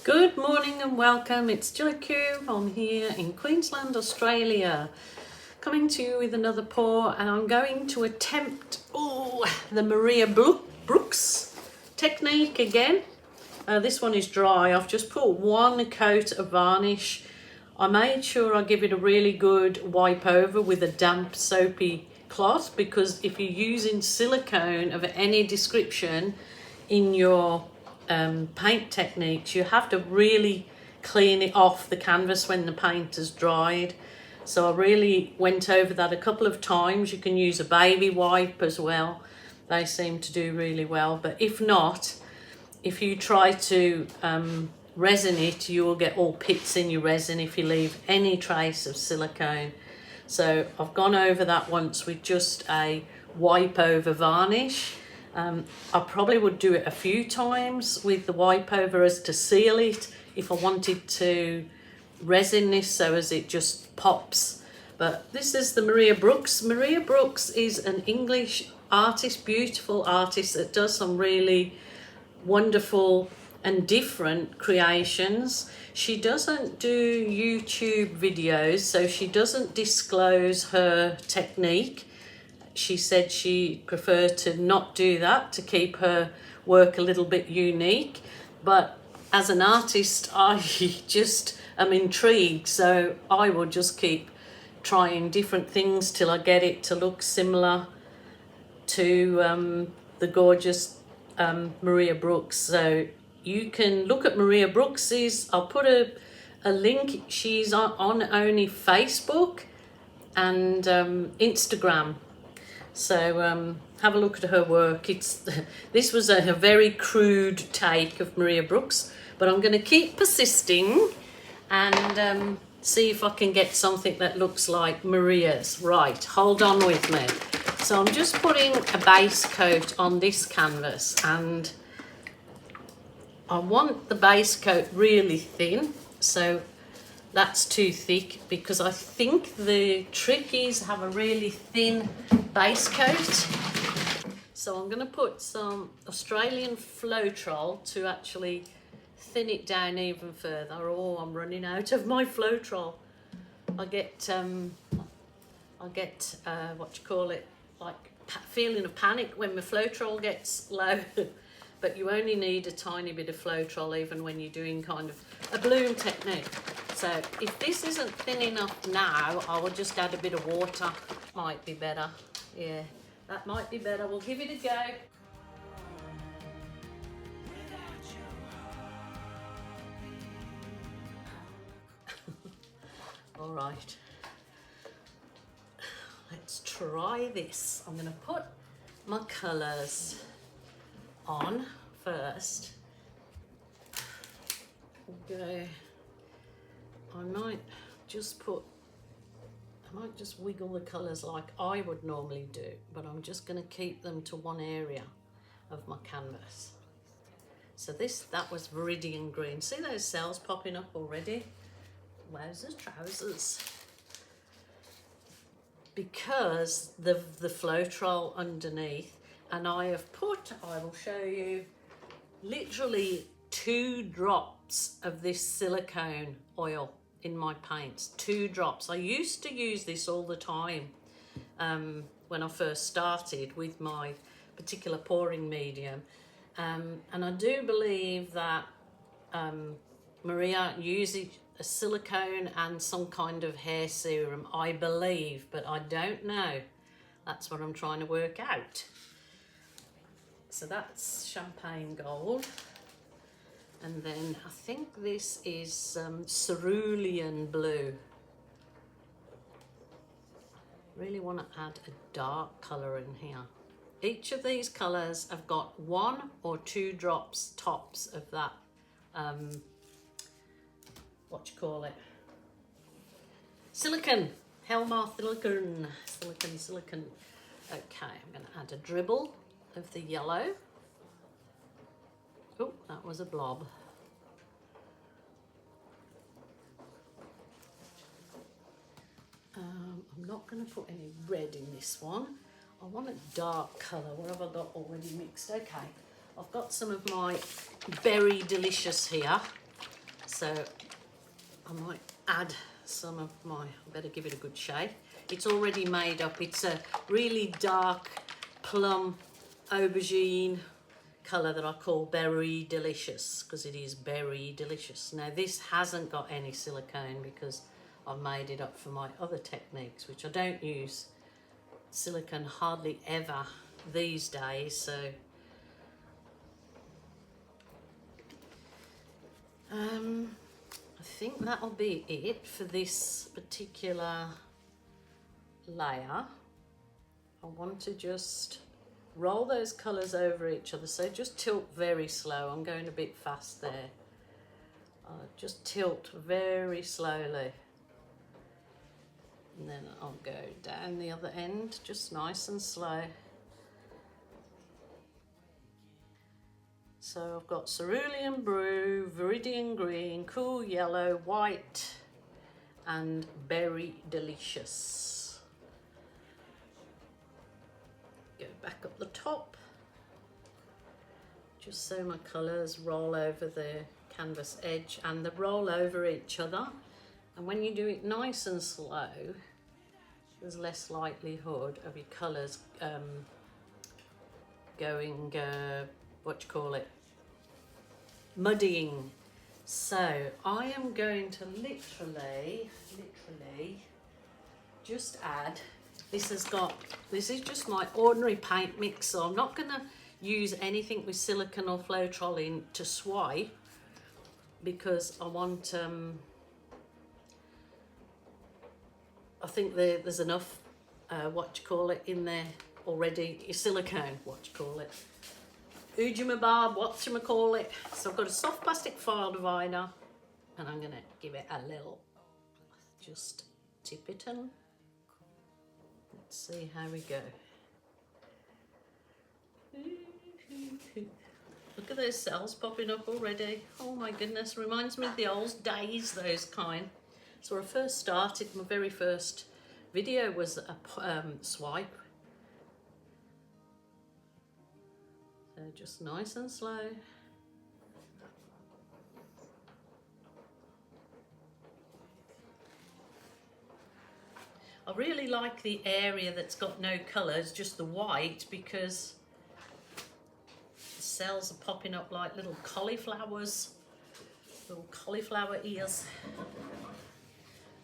Good morning and welcome. It's Gilly Kube. I'm here in Queensland, Australia, coming to you with another pour, and I'm going to attempt the Maria Brooks technique again. This one is dry. I've just put one coat of varnish. I made sure I give it a really good wipe over with a damp soapy cloth, because if you're using silicone of any description in your paint techniques, you have to really clean it off the canvas when the paint has dried. So I really went over that a couple of times. You can use a baby wipe as well. They seem to do really well, but if not, if you try to resin it, you will get all pits in your resin if you leave any trace of silicone. So I've gone over that once with just a wipe over varnish. I probably would do it a few times with the wipe over as to seal it if I wanted to resin this so as it just pops. But this is the Maria Brooks. Maria Brooks is an English artist, beautiful artist that does some really wonderful and different creations. She doesn't do YouTube videos, so she doesn't disclose her technique. She said she preferred to not do that, to keep her work a little bit unique. But as an artist, I just am intrigued, so I will just keep trying different things till I get it to look similar to the gorgeous Maria Brooks. So you can look at Maria Brooks's. I'll put a link. She's on only Facebook and Instagram. So have a look at her work. This was a very crude take of Maria Brooks, but I'm going to keep persisting and see if I can get something that looks like Maria's. Right, hold on with me. So I'm just putting a base coat on this canvas, and I want the base coat really thin, so that's too thick, because I think the trick is have a really thin base coat. So I'm going to put some Australian Floetrol to actually thin it down even further. Oh, I'm running out of my Floetrol. I get what you call it, like feeling of panic when my Floetrol gets low. But you only need a tiny bit of Floetrol even when you're doing kind of a bloom technique. So if this isn't thin enough now, I will just add a bit of water. Might be better. Yeah, that might be better. We'll give it a go. All right. Let's try this. I'm going to put my colours on first. Okay. I might just wiggle the colours like I would normally do, but I'm just going to keep them to one area of my canvas. So that was Viridian Green. See those cells popping up already? Wowzers, trousers. Because the Floetrol underneath, and I will show you, literally 2 drops of this silicone oil in my paints. 2 drops. I used to use this all the time when I first started with my particular pouring medium, and I do believe that Maria uses a silicone and some kind of hair serum, I believe, but I don't know. That's what I'm trying to work out. So that's champagne gold. And then I think this is cerulean blue. Really want to add a dark colour in here. Each of these colours have got 1 or 2 drops tops of that, what you call it? Silicon. Helmar silicon. Silicon. Okay, I'm going to add a dribble of the yellow. Oh, that was a blob. I'm not going to put any red in this one. I want a dark colour. What have I got already mixed? Okay, I've got some of my Berry Delicious here. So I might add some of my, I better give it a good shake. It's already made up. It's a really dark plum aubergine colour that I call Berry Delicious, because it is berry delicious. Now this hasn't got any silicone because I've made it up for my other techniques, which I don't use silicone hardly ever these days. So I think that'll be it for this particular layer. I want to just roll those colours over each other, so just tilt very slow. I'm going a bit fast there. Just tilt very slowly, and then I'll go down the other end, just nice and slow. So I've got cerulean blue, viridian green, cool yellow, white, and berry delicious. Go back up the top, just so my colours roll over the canvas edge and they roll over each other. And when you do it nice and slow, there's less likelihood of your colours going, muddying. So I am going to literally just add, this is just my ordinary paint mix, so I'm not going to use anything with silicone or Floetrol to swipe, because I want, I think there's enough, in there already, silicone, Ujima whatchamacallit. So I've got a soft plastic file divider, and I'm gonna give it a little, just tip it in. Let's see how we go. Look at those cells popping up already. Oh my goodness, reminds me of the old days, those kind. So when I first started, my very first video was a swipe. So just nice and slow. I really like the area that's got no colours, just the white, because the cells are popping up like little cauliflowers, little cauliflower ears.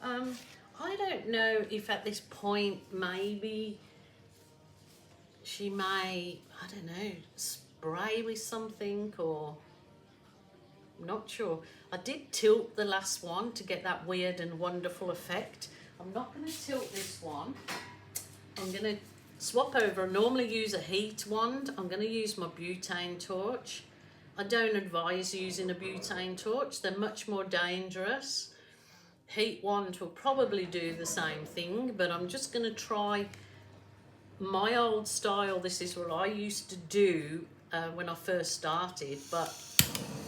I don't know if at this point maybe she may, I don't know, spray with something, or I'm not sure. I did tilt the last one to get that weird and wonderful effect. I'm not going to tilt this one. I'm going to swap over. I normally use a heat wand. I'm going to use my butane torch. I don't advise using a butane torch. They're much more dangerous. Heat wand will probably do the same thing, but I'm just going to try my old style. This is what I used to do when I first started, but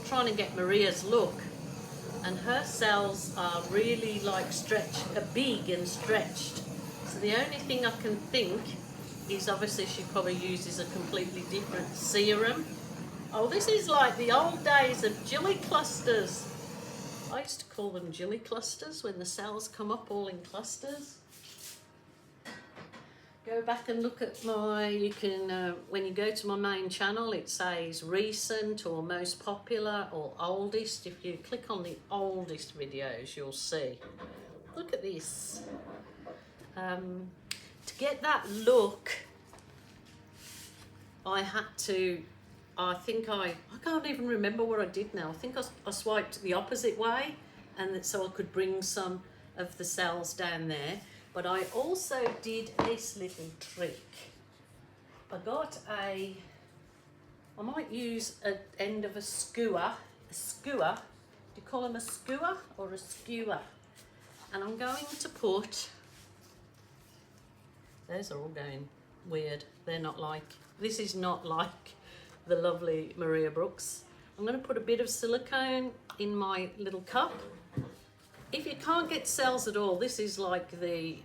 trying to get Maria's look. And her cells are really like big and stretched. So the only thing I can think is, obviously she probably uses a completely different serum. Oh, this is like the old days of Gilly clusters. I used to call them Gilly clusters when the cells come up all in clusters. Go back and look at my, you can, when you go to my main channel, it says recent or most popular or oldest. If you click on the oldest videos, you'll see. Look at this. To get that look, I had to, I can't even remember what I did now. I think I swiped the opposite way, and so I could bring some of the cells down there. But I also did this little trick. I might use an end of a skewer. Do you call them a skewer or a skewer? And I'm going to put, those are all going weird. They're not like, this is not like the lovely Maria Brooks. I'm going to put a bit of silicone in my little cup. If you can't get cells at all, this is like the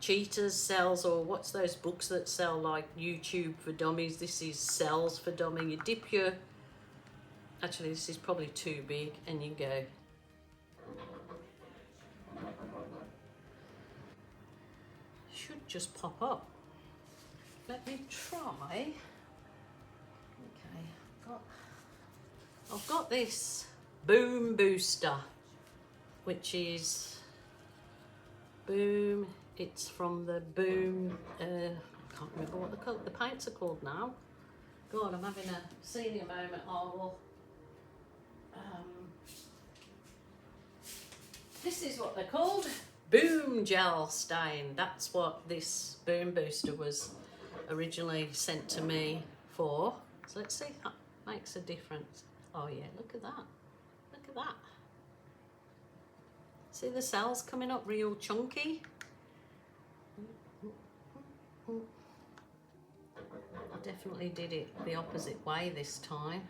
Cheetah's cells, or what's those books that sell like YouTube for dummies. This is cells for dummy. You dip your Actually, this is probably too big, and you go. Should just pop up. Let me try. Okay, I've got this boom booster, which is boom. It's from the boom. I can't remember what the paints are called now. God, I'm having a senior moment. This is what they're called. Boom gel stain. That's what this boom booster was originally sent to me for. So let's see if that makes a difference. Oh yeah, look at that. Look at that. See the cells coming up real chunky? I definitely did it the opposite way this time.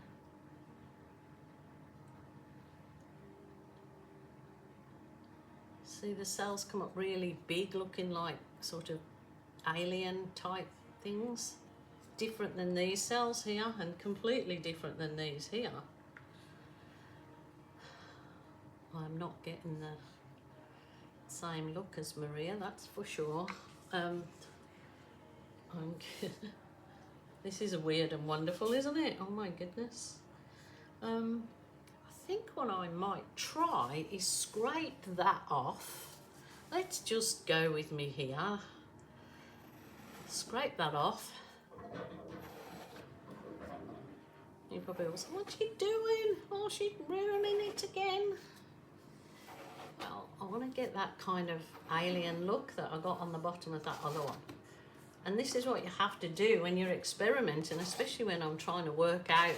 See the cells come up really big, looking like sort of alien type things. Different than these cells here, and completely different than these here. I'm not getting the same look as Maria, that's for sure. This is weird and wonderful, isn't it? Oh my goodness. I think what I might try is scrape that off. Let's just go with me here. Scrape that off. You probably will say, what's she doing? Oh, she's ruining it again. Well, I want to get that kind of alien look that I got on the bottom of that other one. And this is what you have to do when you're experimenting, especially when I'm trying to work out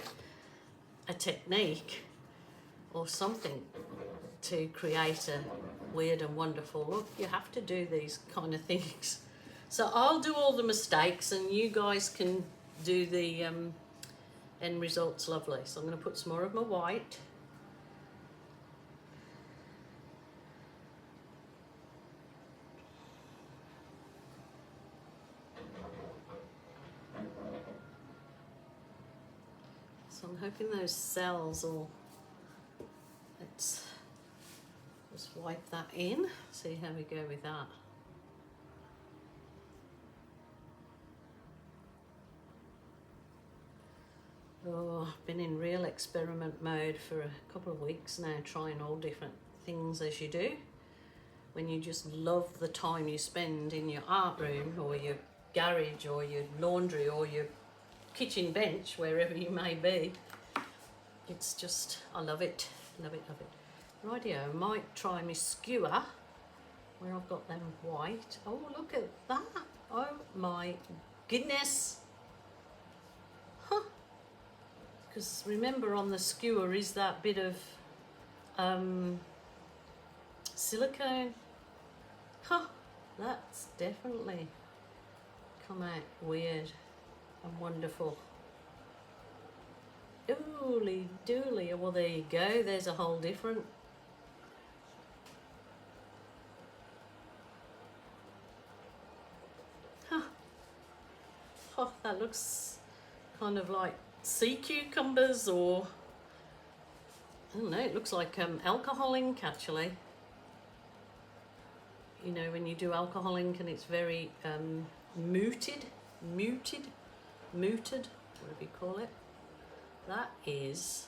a technique or something to create a weird and wonderful look. You have to do these kind of things. So I'll do all the mistakes and you guys can do the end results lovely. So I'm going to put some more of my white. So I'm hoping those cells will, let's just wipe that in, see how we go with that. Oh, I've been in real experiment mode for a couple of weeks now, trying all different things as you do. When you just love the time you spend in your art room or your garage or your laundry or your kitchen bench, wherever you may be. It's just, I love it, love it, love it. Rightio, I might try my skewer where I've got them white. Oh, look at that. Oh my goodness. Huh. Because remember on the skewer is that bit of silicone. Huh, that's definitely come out weird and wonderful. Ooly dooly. Well, there you go. There's a whole different. Huh. Oh, that looks kind of like sea cucumbers, or I don't know, it looks like alcohol ink actually. You know, when you do alcohol ink and it's very muted, whatever you call it. That is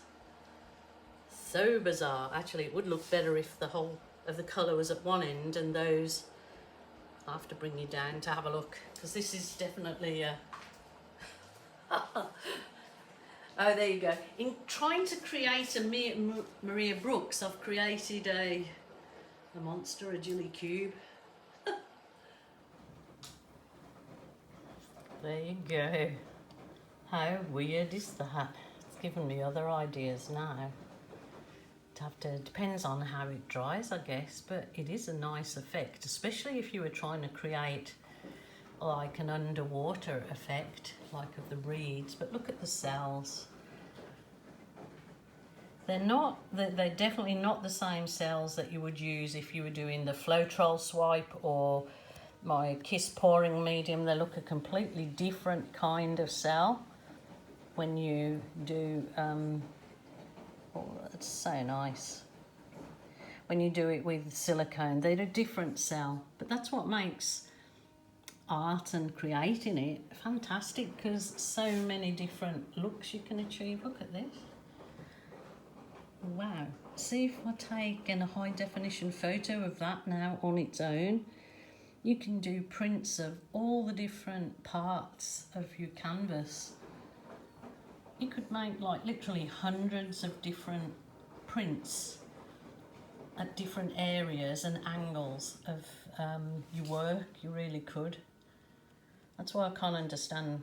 so bizarre. Actually, it would look better if the whole of the colour was at one end and those, I'll have to bring you down to have a look, because this is definitely a oh, there you go. In trying to create a Maria Brooks, I've created a monster, a Gilly Kube. There you go. How weird is that? It's given me other ideas now. Depends on how it dries, I guess, but it is a nice effect, especially if you were trying to create like an underwater effect, like of the reeds. But look at the cells. They're definitely not the same cells that you would use if you were doing the Floetrol swipe or my Kiss pouring medium. They look a completely different kind of cell when you do Oh, that's so nice. When you do it with silicone, they're a different cell, but that's what makes art and creating it fantastic, because so many different looks you can achieve. Look at this. Wow. See, if I take a high definition photo of that now on its own, you can do prints of all the different parts of your canvas. You could make like literally hundreds of different prints at different areas and angles of your work. You really could. That's why I can't understand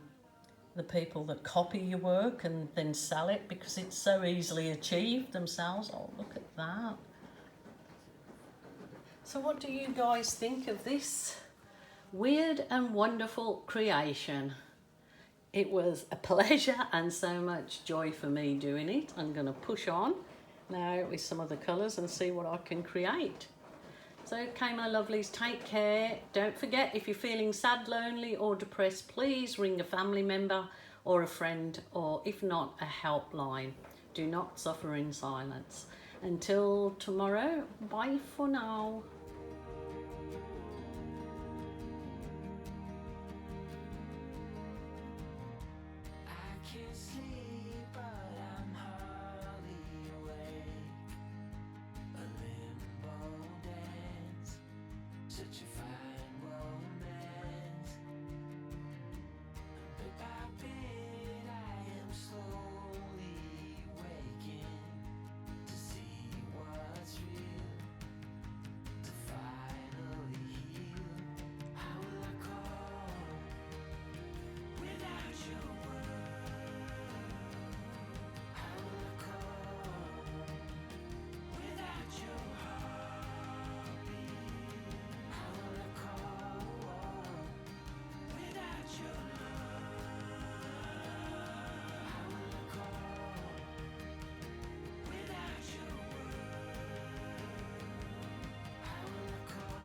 the people that copy your work and then sell it, because it's so easily achieved themselves. Oh, look at that. So what do you guys think of this weird and wonderful creation? It was a pleasure and so much joy for me doing it. I'm going to push on now with some of the colours and see what I can create. So, okay, my lovelies, take care. Don't forget, if you're feeling sad, lonely or depressed, please ring a family member or a friend, or if not, a helpline. Do not suffer in silence. Until tomorrow, bye for now.